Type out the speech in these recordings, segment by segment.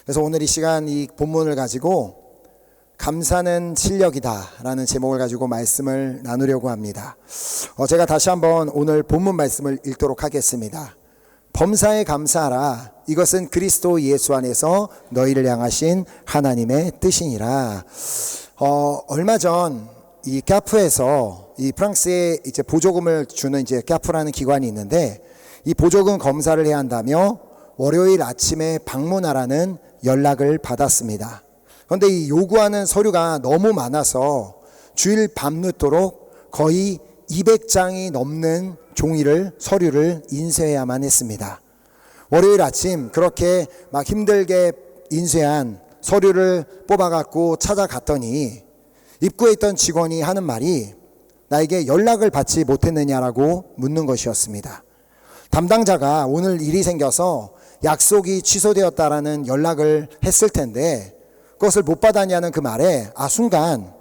그래서 오늘 이 시간 이 본문을 가지고 감사는 실력이다 라는 제목을 가지고 말씀을 나누려고 합니다. 제가 다시 한번 오늘 본문 말씀을 읽도록 하겠습니다. 범사에 감사하라. 이것은 그리스도 예수 안에서 너희를 향하신 하나님의 뜻이니라. 얼마 전 이 까프에서 이 프랑스에 이제 보조금을 주는 이제 까프라는 기관이 있는데 이 보조금 검사를 해야 한다며 월요일 아침에 방문하라는 연락을 받았습니다. 그런데 이 요구하는 서류가 너무 많아서 주일 밤늦도록 거의 200장이 넘는 서류를 인쇄해야만 했습니다. 월요일 아침 그렇게 막 힘들게 인쇄한 서류를 뽑아갖고 찾아갔더니 입구에 있던 직원이 하는 말이 나에게 연락을 받지 못했느냐라고 묻는 것이었습니다. 담당자가 오늘 일이 생겨서 약속이 취소되었다라는 연락을 했을 텐데 그것을 못 받았냐는 그 말에 순간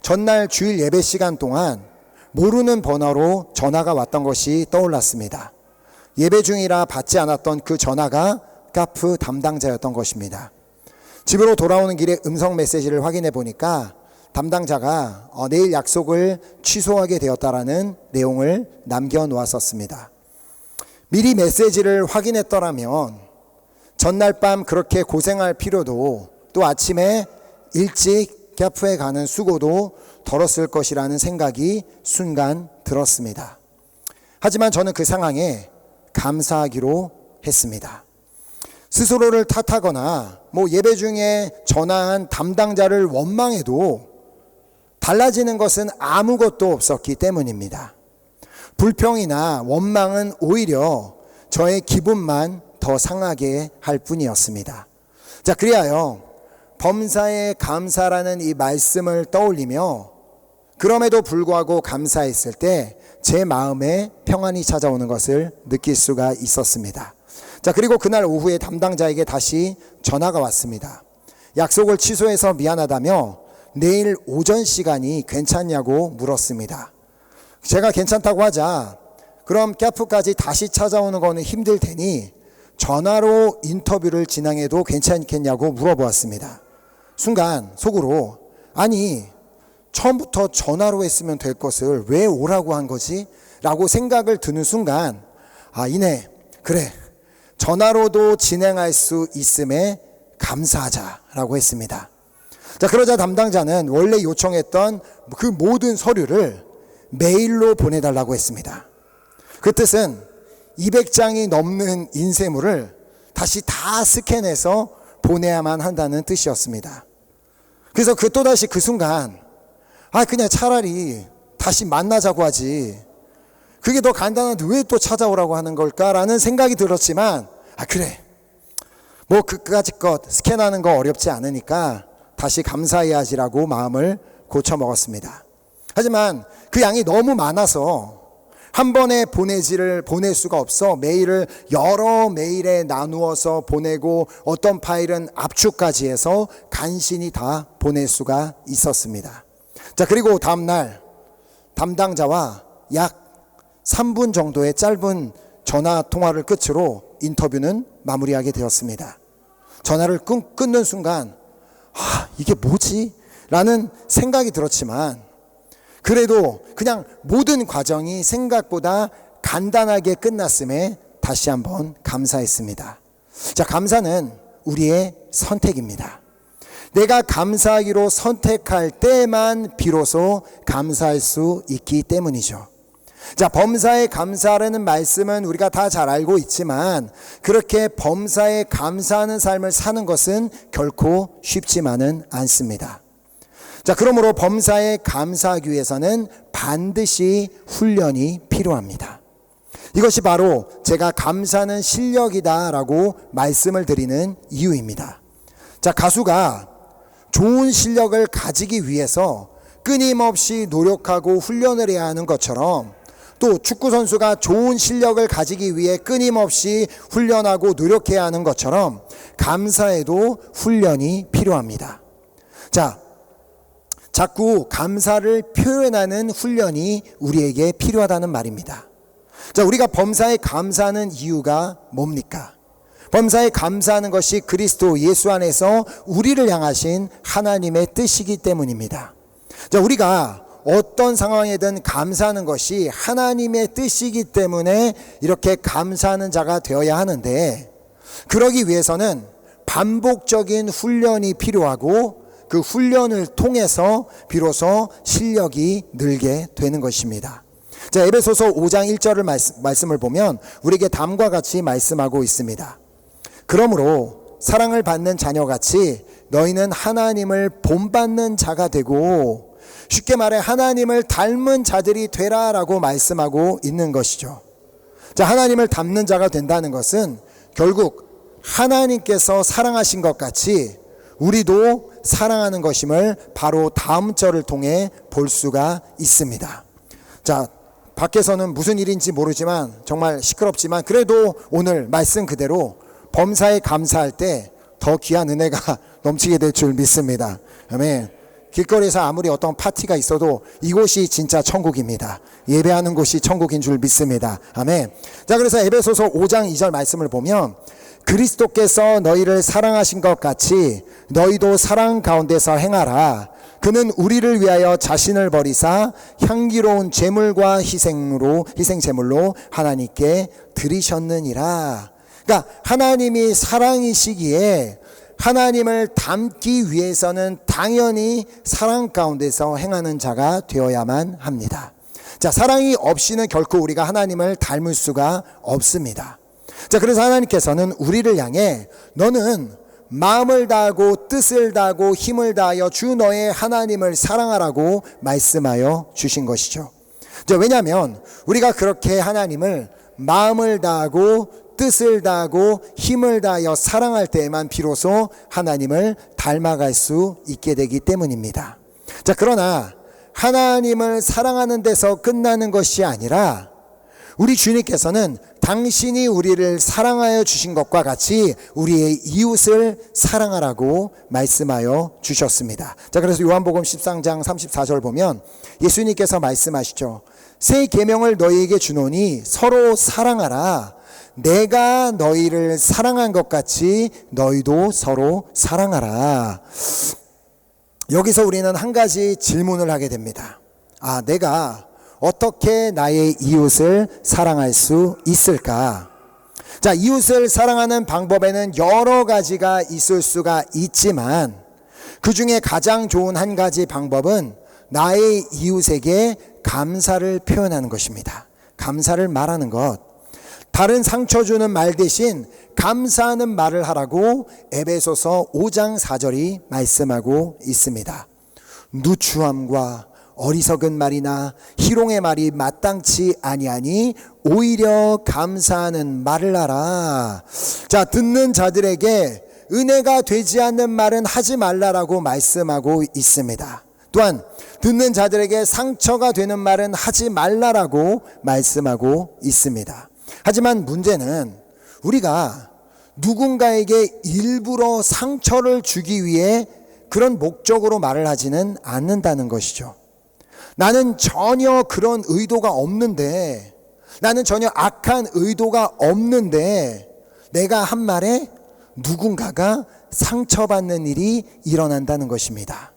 전날 주일 예배 시간 동안 모르는 번호로 전화가 왔던 것이 떠올랐습니다. 예배 중이라 받지 않았던 그 전화가 까프 담당자였던 것입니다. 집으로 돌아오는 길에 음성 메시지를 확인해 보니까 담당자가 내일 약속을 취소하게 되었다라는 내용을 남겨놓았었습니다. 미리 메시지를 확인했더라면 전날 밤 그렇게 고생할 필요도 또 아침에 일찍 까프에 가는 수고도 덜었을 것이라는 생각이 순간 들었습니다. 하지만 저는 그 상황에 감사하기로 했습니다. 스스로를 탓하거나 예배 중에 전화한 담당자를 원망해도 달라지는 것은 아무것도 없었기 때문입니다. 불평이나 원망은 오히려 저의 기분만 더 상하게 할 뿐이었습니다. 자, 그리하여 범사에 감사라는 이 말씀을 떠올리며 그럼에도 불구하고 감사했을 때 제 마음에 평안이 찾아오는 것을 느낄 수가 있었습니다. 자, 그리고 그날 오후에 담당자에게 다시 전화가 왔습니다. 약속을 취소해서 미안하다며 내일 오전 시간이 괜찮냐고 물었습니다. 제가 괜찮다고 하자 그럼 까프까지 다시 찾아오는 거는 힘들 테니 전화로 인터뷰를 진행해도 괜찮겠냐고 물어보았습니다. 순간 속으로 처음부터 전화로 했으면 될 것을 왜 오라고 한 거지? 라고 생각을 드는 순간 이내 그래 전화로도 진행할 수 있음에 감사하자라고 했습니다. 자, 그러자 담당자는 원래 요청했던 그 모든 서류를 메일로 보내달라고 했습니다. 그 뜻은 200장이 넘는 인쇄물을 다시 다 스캔해서 보내야만 한다는 뜻이었습니다. 그래서 또다시 그 순간 그냥 차라리 다시 만나자고 하지 그게 더 간단한데 왜 또 찾아오라고 하는 걸까라는 생각이 들었지만 그래 그까짓 것 스캔하는 거 어렵지 않으니까 다시 감사해야지라고 마음을 고쳐 먹었습니다. 하지만 그 양이 너무 많아서 한 번에 보낼 수가 없어 메일을 여러 메일에 나누어서 보내고 어떤 파일은 압축까지 해서 간신히 다 보낼 수가 있었습니다. 자, 그리고 다음날 담당자와 약 3분 정도의 짧은 전화 통화를 끝으로 인터뷰는 마무리하게 되었습니다. 전화를 끊는 순간 이게 뭐지? 라는 생각이 들었지만 그래도 그냥 모든 과정이 생각보다 간단하게 끝났음에 다시 한번 감사했습니다. 자, 감사는 우리의 선택입니다. 내가 감사하기로 선택할 때만 비로소 감사할 수 있기 때문이죠. 자, 범사에 감사하라는 말씀은 우리가 다 잘 알고 있지만 그렇게 범사에 감사하는 삶을 사는 것은 결코 쉽지만은 않습니다. 자, 그러므로 범사에 감사하기 위해서는 반드시 훈련이 필요합니다. 이것이 바로 제가 감사는 실력이다라고 말씀을 드리는 이유입니다. 자, 가수가 좋은 실력을 가지기 위해서 끊임없이 노력하고 훈련을 해야 하는 것처럼 또 축구선수가 좋은 실력을 가지기 위해 끊임없이 훈련하고 노력해야 하는 것처럼 감사에도 훈련이 필요합니다. 자, 자꾸 감사를 표현하는 훈련이 우리에게 필요하다는 말입니다. 자, 우리가 범사에 감사하는 이유가 뭡니까? 범사에 감사하는 것이 그리스도 예수 안에서 우리를 향하신 하나님의 뜻이기 때문입니다. 자, 우리가 어떤 상황에든 감사하는 것이 하나님의 뜻이기 때문에 이렇게 감사하는 자가 되어야 하는데, 그러기 위해서는 반복적인 훈련이 필요하고 그 훈련을 통해서 비로소 실력이 늘게 되는 것입니다. 자, 에베소서 5장 1절을 말씀을 보면 우리에게 다음과 같이 말씀하고 있습니다. 그러므로 사랑을 받는 자녀같이 너희는 하나님을 본받는 자가 되고, 쉽게 말해 하나님을 닮은 자들이 되라라고 말씀하고 있는 것이죠. 자, 하나님을 닮는 자가 된다는 것은 결국 하나님께서 사랑하신 것 같이 우리도 사랑하는 것임을 바로 다음 절을 통해 볼 수가 있습니다. 자, 밖에서는 무슨 일인지 모르지만 정말 시끄럽지만 그래도 오늘 말씀 그대로 범사에 감사할 때 더 귀한 은혜가 넘치게 될 줄 믿습니다. 아멘. 길거리에서 아무리 어떤 파티가 있어도 이곳이 진짜 천국입니다. 예배하는 곳이 천국인 줄 믿습니다. 아멘. 자, 그래서 에베소서 5장 2절 말씀을 보면 그리스도께서 너희를 사랑하신 것 같이 너희도 사랑 가운데서 행하라. 그는 우리를 위하여 자신을 버리사 향기로운 제물과 희생제물로 하나님께 드리셨느니라. 그러니까 하나님이 사랑이시기에 하나님을 닮기 위해서는 당연히 사랑 가운데서 행하는 자가 되어야만 합니다. 자, 사랑이 없이는 결코 우리가 하나님을 닮을 수가 없습니다. 자, 그래서 하나님께서는 우리를 향해 너는 마음을 다하고 뜻을 다하고 힘을 다하여 주 너의 하나님을 사랑하라고 말씀하여 주신 것이죠. 자, 왜냐하면 우리가 그렇게 하나님을 마음을 다하고 뜻을 다하고 힘을 다하여 사랑할 때에만 비로소 하나님을 닮아갈 수 있게 되기 때문입니다. 자, 그러나 하나님을 사랑하는 데서 끝나는 것이 아니라 우리 주님께서는 당신이 우리를 사랑하여 주신 것과 같이 우리의 이웃을 사랑하라고 말씀하여 주셨습니다. 자, 그래서 요한복음 13장 34절 보면 예수님께서 말씀하시죠. 새 계명을 너희에게 주노니 서로 사랑하라. 내가 너희를 사랑한 것 같이 너희도 서로 사랑하라. 여기서 우리는 한 가지 질문을 하게 됩니다. 아, 내가 어떻게 나의 이웃을 사랑할 수 있을까? 자, 이웃을 사랑하는 방법에는 여러 가지가 있을 수가 있지만 그 중에 가장 좋은 한 가지 방법은 나의 이웃에게 감사를 표현하는 것입니다. 감사를 말하는 것. 다른 상처 주는 말 대신 감사하는 말을 하라고 에베소서 5장 4절이 말씀하고 있습니다. 누추함과 어리석은 말이나 희롱의 말이 마땅치 아니하니 오히려 감사하는 말을 하라. 자, 듣는 자들에게 은혜가 되지 않는 말은 하지 말라라고 말씀하고 있습니다. 또한 듣는 자들에게 상처가 되는 말은 하지 말라라고 말씀하고 있습니다. 하지만 문제는 우리가 누군가에게 일부러 상처를 주기 위해 그런 목적으로 말을 하지는 않는다는 것이죠. 나는 전혀 그런 의도가 없는데, 나는 전혀 악한 의도가 없는데 내가 한 말에 누군가가 상처받는 일이 일어난다는 것입니다.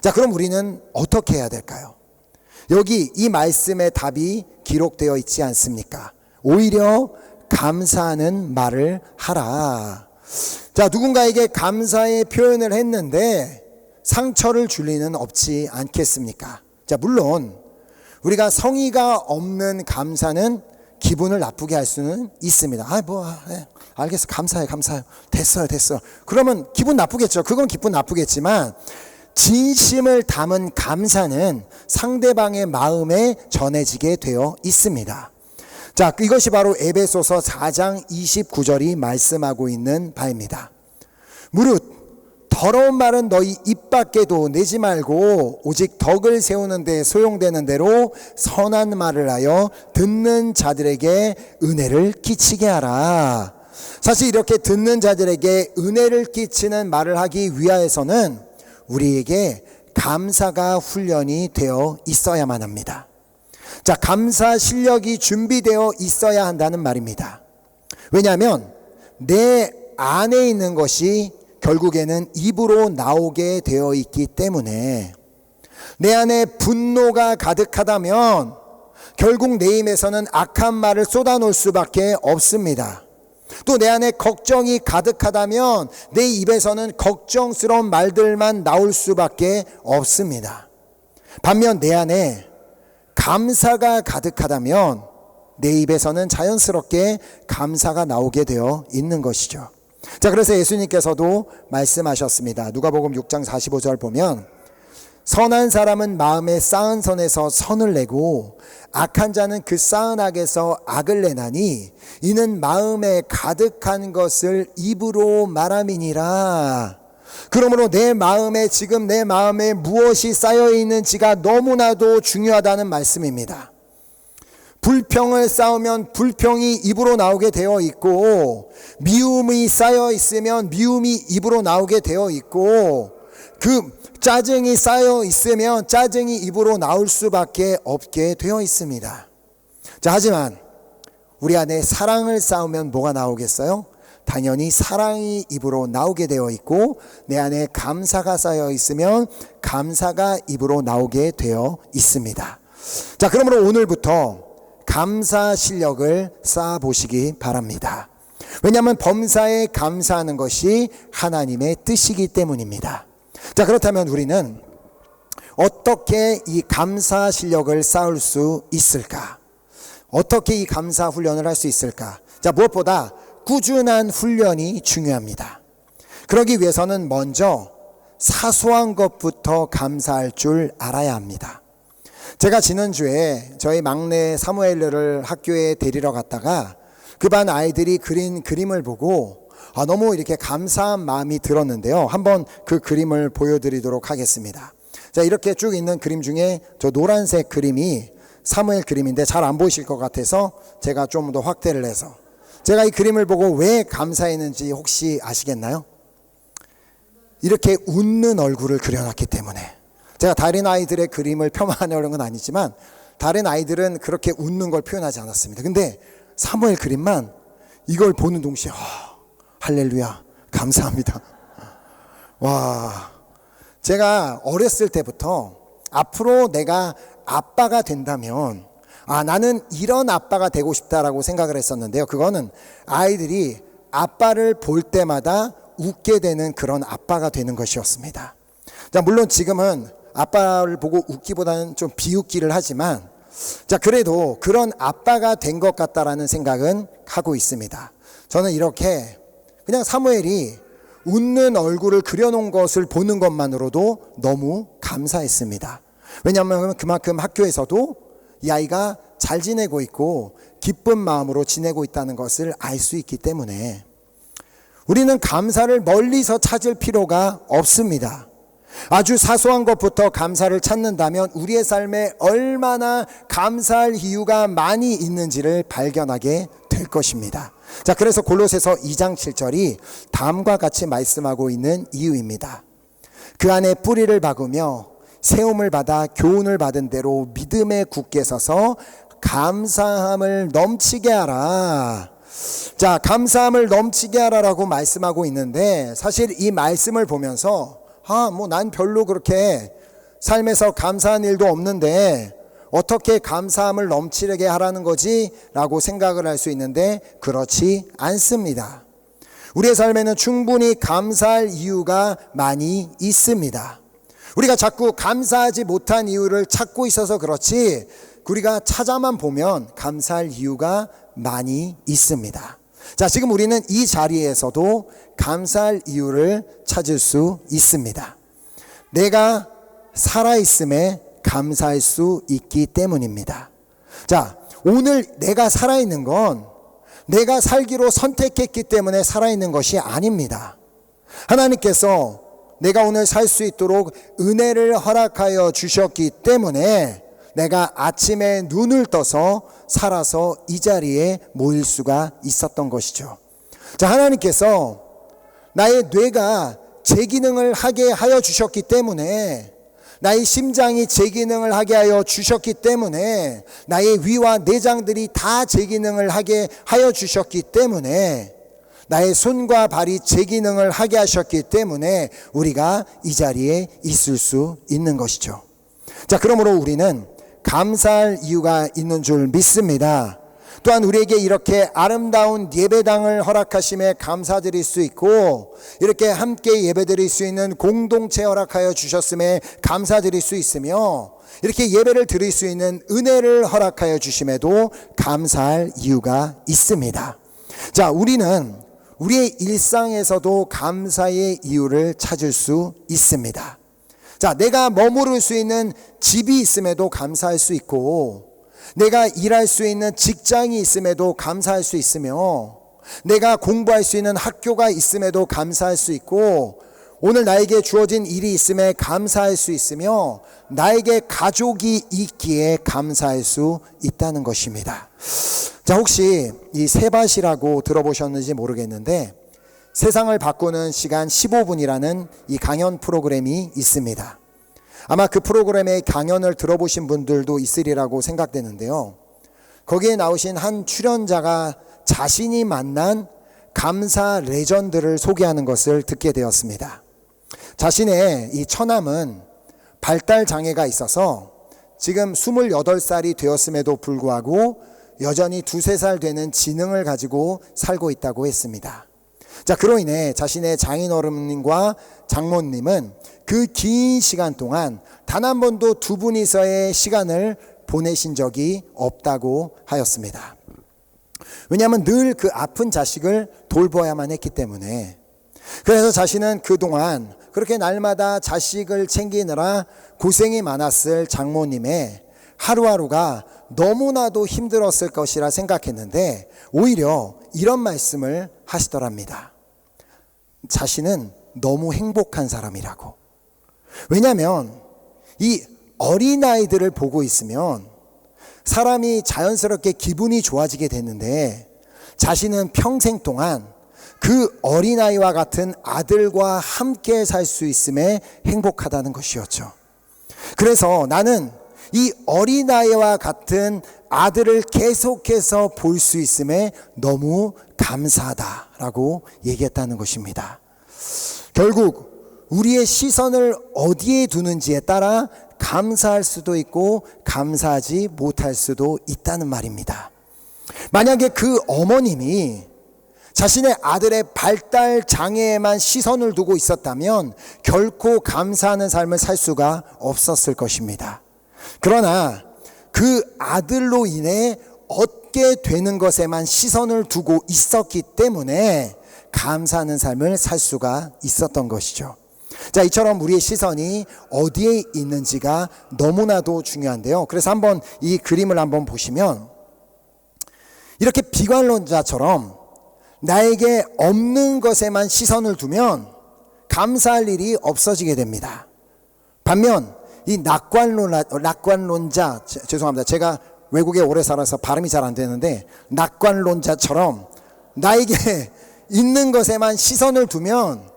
자, 그럼 우리는 어떻게 해야 될까요? 여기 이 말씀의 답이 기록되어 있지 않습니까? 오히려 감사하는 말을 하라. 자, 누군가에게 감사의 표현을 했는데 상처를 줄 리는 없지 않겠습니까? 자, 물론 우리가 성의가 없는 감사는 기분을 나쁘게 할 수는 있습니다. 알겠어, 감사해. 됐어요. 그러면 기분 나쁘겠죠. 그건 기분 나쁘겠지만 진심을 담은 감사는 상대방의 마음에 전해지게 되어 있습니다. 자, 이것이 바로 에베소서 4장 29절이 말씀하고 있는 바입니다. 무릇 더러운 말은 너희 입 밖에도 내지 말고 오직 덕을 세우는 데 소용되는 대로 선한 말을 하여 듣는 자들에게 은혜를 끼치게 하라. 사실 이렇게 듣는 자들에게 은혜를 끼치는 말을 하기 위하여서는 우리에게 감사가 훈련이 되어 있어야만 합니다. 자, 감사 실력이 준비되어 있어야 한다는 말입니다. 왜냐하면 내 안에 있는 것이 결국에는 입으로 나오게 되어 있기 때문에, 내 안에 분노가 가득하다면 결국 내 입에서는 악한 말을 쏟아놓을 수밖에 없습니다. 또 내 안에 걱정이 가득하다면 내 입에서는 걱정스러운 말들만 나올 수밖에 없습니다. 반면 내 안에 감사가 가득하다면 내 입에서는 자연스럽게 감사가 나오게 되어 있는 것이죠. 자, 그래서 예수님께서도 말씀하셨습니다. 누가복음 6장 45절 보면, 선한 사람은 마음에 쌓은 선에서 선을 내고 악한 자는 그 쌓은 악에서 악을 내나니 이는 마음에 가득한 것을 입으로 말함이니라. 그러므로 내 마음에, 지금 내 마음에 무엇이 쌓여 있는지가 너무나도 중요하다는 말씀입니다. 불평을 쌓으면 불평이 입으로 나오게 되어 있고, 미움이 쌓여 있으면 미움이 입으로 나오게 되어 있고, 그 짜증이 쌓여 있으면 짜증이 입으로 나올 수밖에 없게 되어 있습니다. 자, 하지만 우리 안에 사랑을 쌓으면 뭐가 나오겠어요? 당연히 사랑이 입으로 나오게 되어 있고, 내 안에 감사가 쌓여 있으면 감사가 입으로 나오게 되어 있습니다. 자, 그러므로 오늘부터 감사 실력을 쌓아 보시기 바랍니다. 왜냐하면 범사에 감사하는 것이 하나님의 뜻이기 때문입니다. 자, 그렇다면 우리는 어떻게 이 감사 실력을 쌓을 수 있을까? 어떻게 이 감사 훈련을 할 수 있을까? 자, 무엇보다 꾸준한 훈련이 중요합니다. 그러기 위해서는 먼저 사소한 것부터 감사할 줄 알아야 합니다. 제가 지난주에 저희 막내 사무엘을 학교에 데리러 갔다가 그 반 아이들이 그린 그림을 보고 너무 이렇게 감사한 마음이 들었는데요. 한번 그 그림을 보여드리도록 하겠습니다. 자, 이렇게 쭉 있는 그림 중에 저 노란색 그림이 사무엘 그림인데 잘 안 보이실 것 같아서 제가 좀 더 확대를 해서, 제가 이 그림을 보고 왜 감사했는지 혹시 아시겠나요? 이렇게 웃는 얼굴을 그려놨기 때문에. 제가 다른 아이들의 그림을 폄하하려는 건 아니지만 다른 아이들은 그렇게 웃는 걸 표현하지 않았습니다. 근데 사무엘 그림만 이걸 보는 동시에 할렐루야, 감사합니다. 와, 제가 어렸을 때부터 앞으로 내가 아빠가 된다면 나는 이런 아빠가 되고 싶다라고 생각을 했었는데요. 그거는 아이들이 아빠를 볼 때마다 웃게 되는 그런 아빠가 되는 것이었습니다. 자, 물론 지금은 아빠를 보고 웃기보다는 좀 비웃기를 하지만, 자, 그래도 그런 아빠가 된 것 같다라는 생각은 하고 있습니다. 저는 이렇게 그냥 사무엘이 웃는 얼굴을 그려놓은 것을 보는 것만으로도 너무 감사했습니다. 왜냐하면 그만큼 학교에서도 이 아이가 잘 지내고 있고 기쁜 마음으로 지내고 있다는 것을 알 수 있기 때문에 우리는 감사를 멀리서 찾을 필요가 없습니다. 아주 사소한 것부터 감사를 찾는다면 우리의 삶에 얼마나 감사할 이유가 많이 있는지를 발견하게 될 것입니다. 자, 그래서 골로새서 2장 7절이 다음과 같이 말씀하고 있는 이유입니다. 그 안에 뿌리를 박으며 세움을 받아 교훈을 받은 대로 믿음에 굳게 서서 감사함을 넘치게 하라. 자, 감사함을 넘치게 하라라고 말씀하고 있는데, 사실 이 말씀을 보면서 난 별로 그렇게 삶에서 감사한 일도 없는데 어떻게 감사함을 넘치게 하라는 거지? 라고 생각을 할 수 있는데 그렇지 않습니다. 우리의 삶에는 충분히 감사할 이유가 많이 있습니다. 우리가 자꾸 감사하지 못한 이유를 찾고 있어서 그렇지, 우리가 찾아만 보면 감사할 이유가 많이 있습니다. 자, 지금 우리는 이 자리에서도 감사할 이유를 찾을 수 있습니다. 내가 살아있음에 감사할 수 있기 때문입니다. 자, 오늘 내가 살아있는 건 내가 살기로 선택했기 때문에 살아있는 것이 아닙니다. 하나님께서 내가 오늘 살 수 있도록 은혜를 허락하여 주셨기 때문에 내가 아침에 눈을 떠서 살아서 이 자리에 모일 수가 있었던 것이죠. 자, 하나님께서 나의 뇌가 제 기능을 하게 하여 주셨기 때문에, 나의 심장이 제 기능을 하게 하여 주셨기 때문에, 나의 위와 내장들이 다 제 기능을 하게 하여 주셨기 때문에 나의 손과 발이 제 기능을 하게 하셨기 때문에 우리가 이 자리에 있을 수 있는 것이죠. 자, 그러므로 우리는 감사할 이유가 있는 줄 믿습니다. 또한 우리에게 이렇게 아름다운 예배당을 허락하심에 감사드릴 수 있고, 이렇게 함께 예배드릴 수 있는 공동체 허락하여 주셨음에 감사드릴 수 있으며, 이렇게 예배를 드릴 수 있는 은혜를 허락하여 주심에도 감사할 이유가 있습니다. 자, 우리는 우리의 일상에서도 감사의 이유를 찾을 수 있습니다. 자, 내가 머무를 수 있는 집이 있음에도 감사할 수 있고, 내가 일할 수 있는 직장이 있음에도 감사할 수 있으며, 내가 공부할 수 있는 학교가 있음에도 감사할 수 있고, 오늘 나에게 주어진 일이 있음에 감사할 수 있으며, 나에게 가족이 있기에 감사할 수 있다는 것입니다. 자, 혹시 이 세밭이라고 들어보셨는지 모르겠는데, 세상을 바꾸는 시간 15분이라는 이 강연 프로그램이 있습니다. 아마 그 프로그램의 강연을 들어보신 분들도 있으리라고 생각되는데요. 거기에 나오신 한 출연자가 자신이 만난 감사 레전드를 소개하는 것을 듣게 되었습니다. 자신의 이 처남은 발달 장애가 있어서 지금 28살이 되었음에도 불구하고 여전히 2-3살 되는 지능을 가지고 살고 있다고 했습니다. 자, 그로 인해 자신의 장인어른과 장모님은 그 긴 시간 동안 단 한 번도 두 분이서의 시간을 보내신 적이 없다고 하였습니다. 왜냐하면 늘 그 아픈 자식을 돌보아야만 했기 때문에. 그래서 자신은 그동안 그렇게 날마다 자식을 챙기느라 고생이 많았을 장모님의 하루하루가 너무나도 힘들었을 것이라 생각했는데, 오히려 이런 말씀을 하시더랍니다. 자신은 너무 행복한 사람이라고. 왜냐하면 이 어린아이들을 보고 있으면 사람이 자연스럽게 기분이 좋아지게 되는데, 자신은 평생 동안 그 어린아이와 같은 아들과 함께 살 수 있음에 행복하다는 것이었죠. 그래서 나는 이 어린아이와 같은 아들을 계속해서 볼 수 있음에 너무 감사하다라고 얘기했다는 것입니다. 결국 우리의 시선을 어디에 두는지에 따라 감사할 수도 있고 감사하지 못할 수도 있다는 말입니다. 만약에 그 어머님이 자신의 아들의 발달 장애에만 시선을 두고 있었다면 결코 감사하는 삶을 살 수가 없었을 것입니다. 그러나 그 아들로 인해 얻게 되는 것에만 시선을 두고 있었기 때문에 감사하는 삶을 살 수가 있었던 것이죠. 자, 이처럼 우리의 시선이 어디에 있는지가 너무나도 중요한데요. 그래서 한번 이 그림을 한번 보시면, 이렇게 비관론자처럼 나에게 없는 것에만 시선을 두면 감사할 일이 없어지게 됩니다. 반면 이 낙관론자, 죄송합니다. 제가 외국에 오래 살아서 발음이 잘 안 되는데, 낙관론자처럼 나에게 있는 것에만 시선을 두면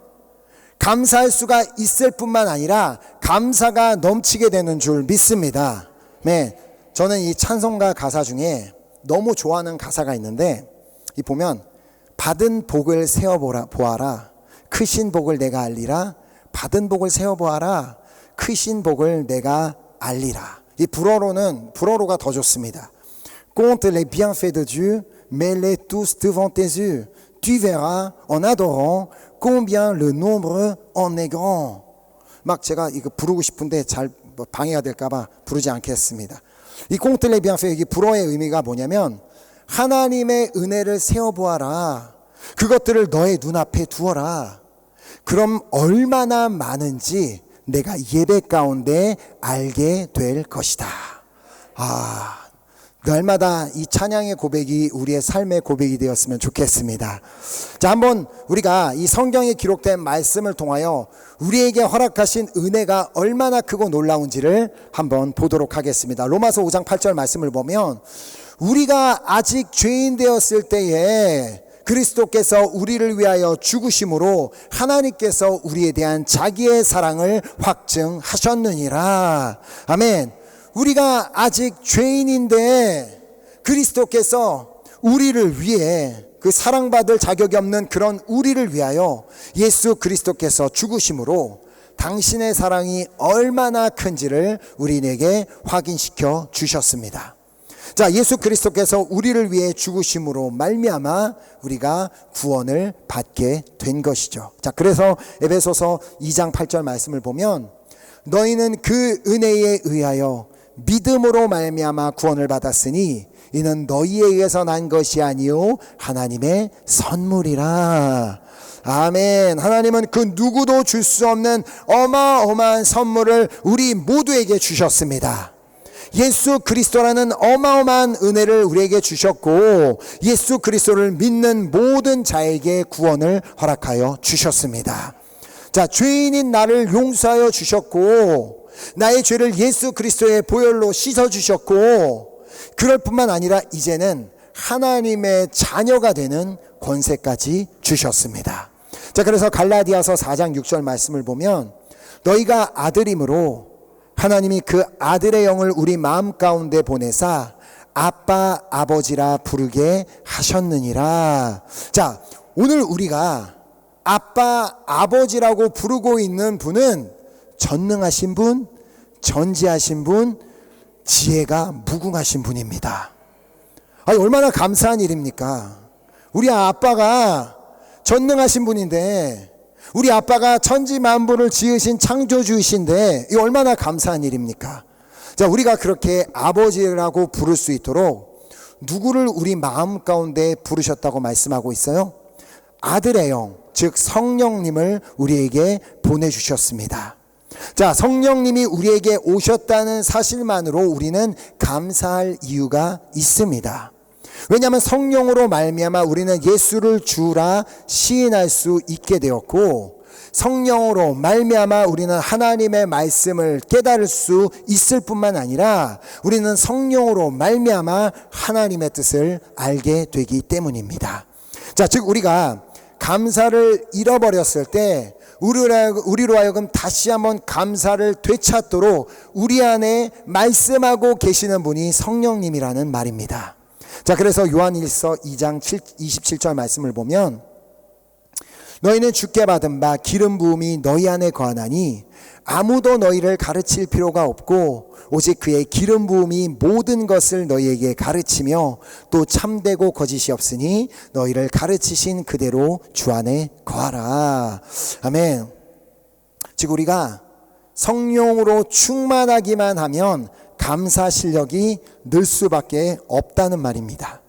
감사할 수가 있을 뿐만 아니라 감사가 넘치게 되는 줄 믿습니다. 네, 저는 이 찬송가 가사 중에 너무 좋아하는 가사가 있는데, 이 보면 받은 복을 세어보아라, 크신 복을 내가 알리라. 받은 복을 세어보아라, 크신 복을 내가 알리라. 이 불어로가 더 좋습니다. Compte les bienfaits de Dieu, mets-les tous devant tes yeux. Tu verras en adorant combien le nombre en est grand. 막 제가 이거 부르고 싶은데 잘 방해가 될까봐 부르지 않겠습니다. 이 Compte les bienfaits, 이 불어의 의미가 뭐냐면, 하나님의 은혜를 세어보아라. 그것들을 너의 눈앞에 두어라. 그럼 얼마나 많은지 내가 예배 가운데 알게 될 것이다. 날마다 이 찬양의 고백이 우리의 삶의 고백이 되었으면 좋겠습니다. 자, 한번 우리가 이 성경에 기록된 말씀을 통하여 우리에게 허락하신 은혜가 얼마나 크고 놀라운지를 한번 보도록 하겠습니다. 로마서 5장 8절 말씀을 보면, 우리가 아직 죄인 되었을 때에 그리스도께서 우리를 위하여 죽으심으로 하나님께서 우리에 대한 자기의 사랑을 확증하셨느니라. 아멘. 우리가 아직 죄인인데 그리스도께서 우리를 위해 그 사랑받을 자격이 없는 그런 우리를 위하여 예수 그리스도께서 죽으심으로 당신의 사랑이 얼마나 큰지를 우리에게 확인시켜 주셨습니다. 자, 예수 그리스도께서 우리를 위해 죽으심으로 말미암아 우리가 구원을 받게 된 것이죠. 자, 그래서 에베소서 2장 8절 말씀을 보면 너희는 그 은혜에 의하여 믿음으로 말미암아 구원을 받았으니 이는 너희에 의해서 난 것이 아니요 하나님의 선물이라. 아멘. 하나님은 그 누구도 줄 수 없는 어마어마한 선물을 우리 모두에게 주셨습니다. 예수 그리스도라는 어마어마한 은혜를 우리에게 주셨고 예수 그리스도를 믿는 모든 자에게 구원을 허락하여 주셨습니다. 자, 죄인인 나를 용서하여 주셨고 나의 죄를 예수 그리스도의 보혈로 씻어 주셨고 그럴 뿐만 아니라 이제는 하나님의 자녀가 되는 권세까지 주셨습니다. 자, 그래서 갈라디아서 4장 6절 말씀을 보면 너희가 아들임으로 하나님이 그 아들의 영을 우리 마음 가운데 보내사 아빠 아버지라 부르게 하셨느니라. 자, 오늘 우리가 아빠 아버지라고 부르고 있는 분은 전능하신 분, 전지하신 분, 지혜가 무궁하신 분입니다. 아니, 얼마나 감사한 일입니까? 우리 아빠가 전능하신 분인데 우리 아빠가 천지 만물을 지으신 창조주이신데 이 얼마나 감사한 일입니까? 자, 우리가 그렇게 아버지라고 부를 수 있도록 누구를 우리 마음 가운데 부르셨다고 말씀하고 있어요? 아들의 영, 즉 성령님을 우리에게 보내주셨습니다. 자, 성령님이 우리에게 오셨다는 사실만으로 우리는 감사할 이유가 있습니다. 왜냐하면 성령으로 말미암아 우리는 예수를 주라 시인할 수 있게 되었고 성령으로 말미암아 우리는 하나님의 말씀을 깨달을 수 있을 뿐만 아니라 우리는 성령으로 말미암아 하나님의 뜻을 알게 되기 때문입니다. 자, 즉 우리가 감사를 잃어버렸을 때 우리로 하여금 다시 한번 감사를 되찾도록 우리 안에 말씀하고 계시는 분이 성령님이라는 말입니다. 자, 그래서 요한일서 2장 27절 말씀을 보면 너희는 주께 받은 바 기름 부음이 너희 안에 거하나니 아무도 너희를 가르칠 필요가 없고 오직 그의 기름 부음이 모든 것을 너희에게 가르치며 또 참되고 거짓이 없으니 너희를 가르치신 그대로 주 안에 거하라. 아멘. 즉 우리가 성령으로 충만하기만 하면 감사 실력이 늘 수밖에 없다는 말입니다.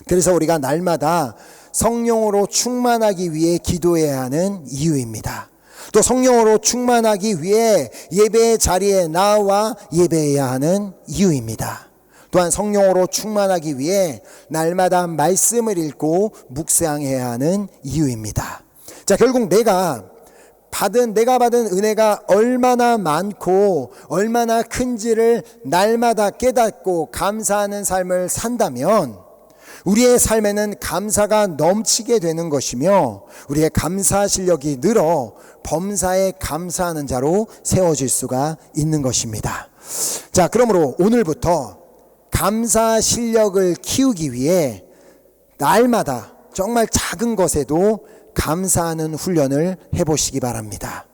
그래서 우리가 날마다 성령으로 충만하기 위해 기도해야 하는 이유입니다. 또 성령으로 충만하기 위해 예배의 자리에 나와 예배해야 하는 이유입니다. 또한 성령으로 충만하기 위해 날마다 말씀을 읽고 묵상해야 하는 이유입니다. 자, 결국 내가 받은 은혜가 얼마나 많고 얼마나 큰지를 날마다 깨닫고 감사하는 삶을 산다면 우리의 삶에는 감사가 넘치게 되는 것이며 우리의 감사 실력이 늘어 범사에 감사하는 자로 세워질 수가 있는 것입니다. 자, 그러므로 오늘부터 감사 실력을 키우기 위해 날마다 정말 작은 것에도 감사하는 훈련을 해보시기 바랍니다.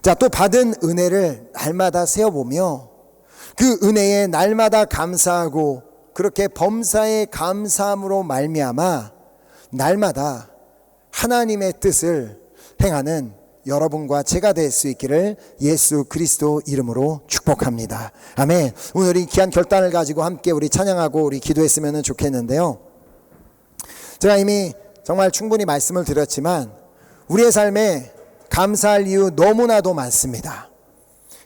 자, 또 받은 은혜를 날마다 세어보며 그 은혜에 날마다 감사하고 그렇게 범사에 감사함으로 말미암아 날마다 하나님의 뜻을 행하는 여러분과 제가 될 수 있기를 예수 그리스도 이름으로 축복합니다. 아멘. 오늘 이 귀한 결단을 가지고 함께 우리 찬양하고 우리 기도했으면 좋겠는데요. 제가 이미 정말 충분히 말씀을 드렸지만 우리의 삶에 감사할 이유 너무나도 많습니다.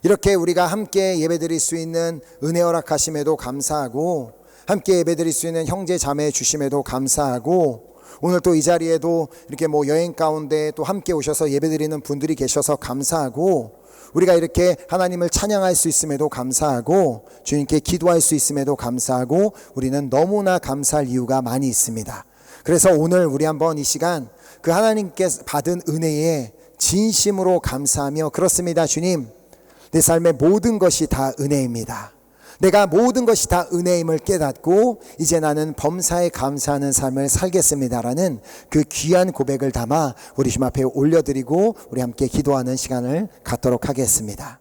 이렇게 우리가 함께 예배드릴 수 있는 은혜 허락하심에도 감사하고 함께 예배드릴 수 있는 형제 자매 주심에도 감사하고 오늘 또 이 자리에도 이렇게 여행 가운데 또 함께 오셔서 예배드리는 분들이 계셔서 감사하고 우리가 이렇게 하나님을 찬양할 수 있음에도 감사하고 주님께 기도할 수 있음에도 감사하고 우리는 너무나 감사할 이유가 많이 있습니다. 그래서 오늘 우리 한번 이 시간 그 하나님께 받은 은혜에 진심으로 감사하며 그렇습니다. 주님, 내 삶의 모든 것이 다 은혜입니다. 내가 모든 것이 다 은혜임을 깨닫고 이제 나는 범사에 감사하는 삶을 살겠습니다라는 그 귀한 고백을 담아 우리 주님 앞에 올려드리고 우리 함께 기도하는 시간을 갖도록 하겠습니다.